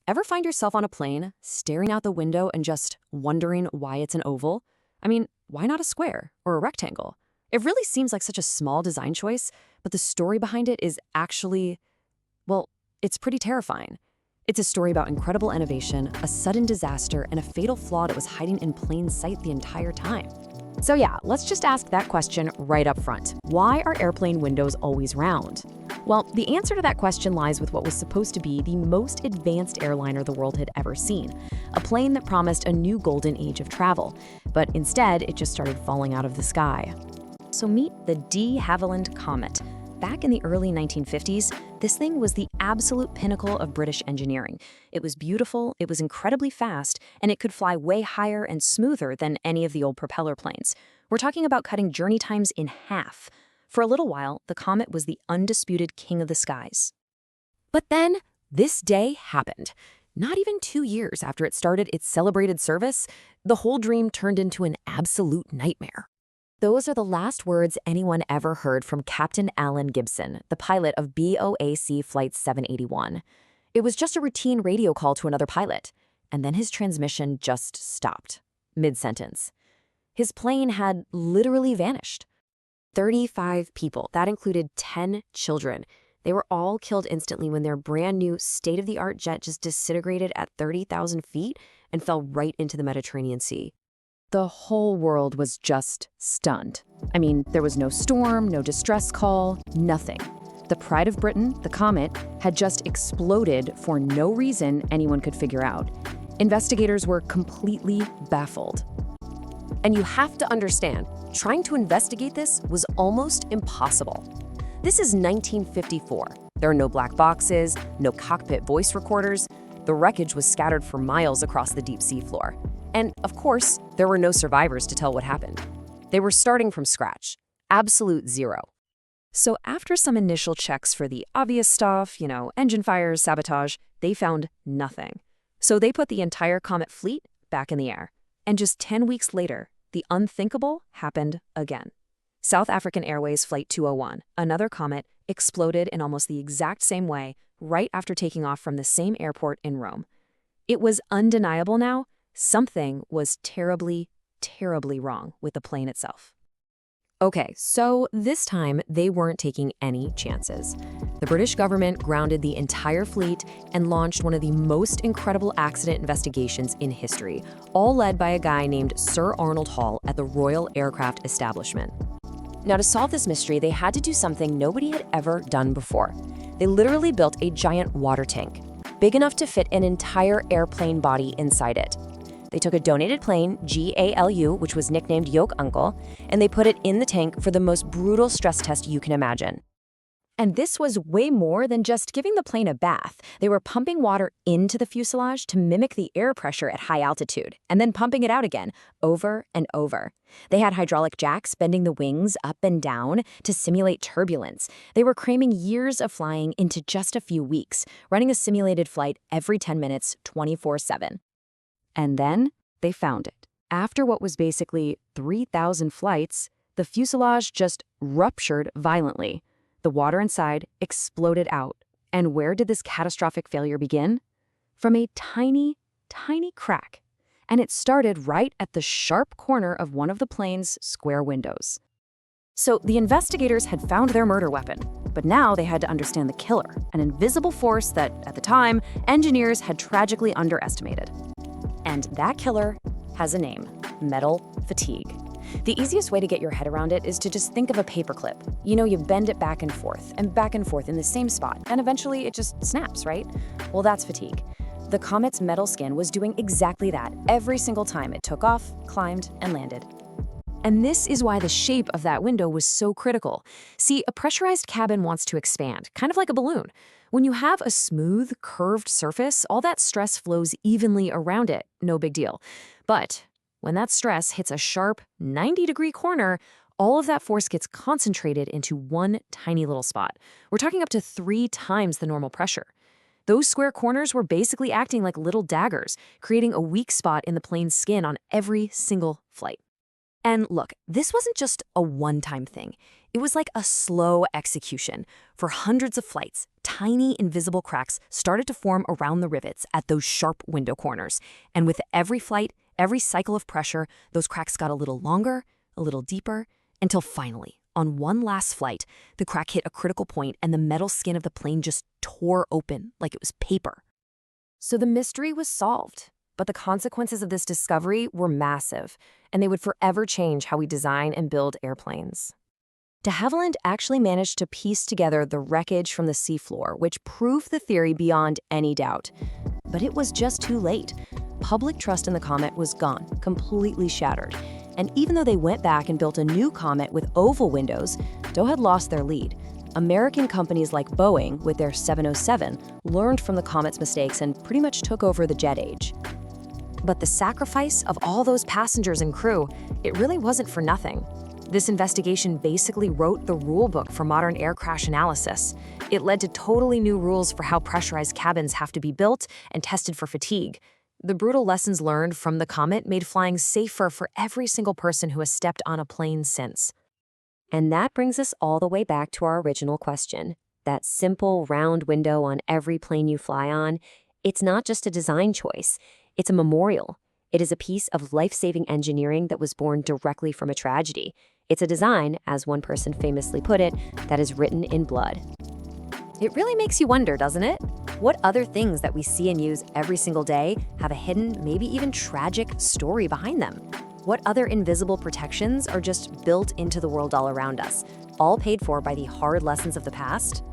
Ever find yourself on a plane, staring out the window and just wondering why it's an oval? I mean, why not a square or a rectangle? It really seems like such a small design choice, but the story behind it is actually, well, it's pretty terrifying. It's a story about incredible innovation, a sudden disaster, and a fatal flaw that was hiding in plain sight the entire time. So yeah, let's just ask that question right up front. Why are airplane windows always round? Well, the answer to that question lies with what was supposed to be the most advanced airliner the world had ever seen, a plane that promised a new golden age of travel, but instead it just started falling out of the sky. So meet the de Havilland Comet. Back in the early 1950s, this thing was the absolute pinnacle of British engineering. It was beautiful, it was incredibly fast, and it could fly way higher and smoother than any of the old propeller planes. We're talking about cutting journey times in half. For a little while, the Comet was the undisputed king of the skies. But then, this day happened. Not even 2 years after it started its celebrated service, the whole dream turned into an absolute nightmare. Those are the last words anyone ever heard from Captain Alan Gibson, the pilot of BOAC Flight 781. It was just a routine radio call to another pilot, and then his transmission just stopped, mid-sentence. His plane had literally vanished. 35 people, that included 10 children. They were all killed instantly when their brand new state-of-the-art jet just disintegrated at 30,000 feet and fell right into the Mediterranean Sea. The whole world was just stunned. I mean, there was no storm, no distress call, nothing. The pride of Britain, the Comet, had just exploded for no reason anyone could figure out. Investigators were completely baffled. And you have to understand, trying to investigate this was almost impossible. This is 1954. There are no black boxes, no cockpit voice recorders. The wreckage was scattered for miles across the deep sea floor. And, of course, there were no survivors to tell what happened. They were starting from scratch, absolute zero. So after some initial checks for the obvious stuff, engine fires, sabotage, they found nothing. So they put the entire Comet fleet back in the air. And just 10 weeks later, the unthinkable happened again. South African Airways Flight 201, another Comet, exploded in almost the exact same way right after taking off from the same airport in Rome. It was undeniable now. Something was terribly, terribly wrong with the plane itself. Okay, so this time they weren't taking any chances. The British government grounded the entire fleet and launched one of the most incredible accident investigations in history, all led by a guy named Sir Arnold Hall at the Royal Aircraft Establishment. Now, to solve this mystery, they had to do something nobody had ever done before. They literally built a giant water tank, big enough to fit an entire airplane body inside it. They took a donated plane, GALU, which was nicknamed Yoke Uncle, and they put it in the tank for the most brutal stress test you can imagine. And this was way more than just giving the plane a bath. They were pumping water into the fuselage to mimic the air pressure at high altitude, and then pumping it out again, over and over. They had hydraulic jacks bending the wings up and down to simulate turbulence. They were cramming years of flying into just a few weeks, running a simulated flight every 10 minutes, 24/7. And then they found it. After what was basically 3,000 flights, the fuselage just ruptured violently. The water inside exploded out. And where did this catastrophic failure begin? From a tiny, tiny crack. And it started right at the sharp corner of one of the plane's square windows. So the investigators had found their murder weapon, but now they had to understand the killer, an invisible force that, at the time, engineers had tragically underestimated. And that killer has a name: metal fatigue. The easiest way to get your head around it is to just think of a paperclip. You bend it back and forth in the same spot, and eventually it just snaps, right? Well, that's fatigue. The Comet's metal skin was doing exactly that every single time it took off, climbed, and landed. And this is why the shape of that window was so critical. See, a pressurized cabin wants to expand, kind of like a balloon. When you have a smooth, curved surface, all that stress flows evenly around it, no big deal. But when that stress hits a sharp 90-degree corner, all of that force gets concentrated into one tiny little spot. We're talking up to 3 times the normal pressure. Those square corners were basically acting like little daggers, creating a weak spot in the plane's skin on every single flight. And look, this wasn't just a one-time thing. It was like a slow execution. For hundreds of flights, tiny invisible cracks started to form around the rivets at those sharp window corners. And with every flight, every cycle of pressure, those cracks got a little longer, a little deeper, until finally, on one last flight, the crack hit a critical point and the metal skin of the plane just tore open like it was paper. So the mystery was solved, but the consequences of this discovery were massive, and they would forever change how we design and build airplanes. De Havilland actually managed to piece together the wreckage from the seafloor, which proved the theory beyond any doubt. But it was just too late. Public trust in the Comet was gone, completely shattered. And even though they went back and built a new Comet with oval windows, Doe had lost their lead. American companies like Boeing, with their 707, learned from the Comet's mistakes and pretty much took over the jet age. But the sacrifice of all those passengers and crew, it really wasn't for nothing. This investigation basically wrote the rule book for modern air crash analysis. It led to totally new rules for how pressurized cabins have to be built and tested for fatigue. The brutal lessons learned from the Comet made flying safer for every single person who has stepped on a plane since. And that brings us all the way back to our original question. That simple round window on every plane you fly on, it's not just a design choice, it's a memorial. It is a piece of life-saving engineering that was born directly from a tragedy. It's a design, as one person famously put it, that is written in blood. It really makes you wonder, doesn't it? What other things that we see and use every single day have a hidden, maybe even tragic story behind them? What other invisible protections are just built into the world all around us, all paid for by the hard lessons of the past?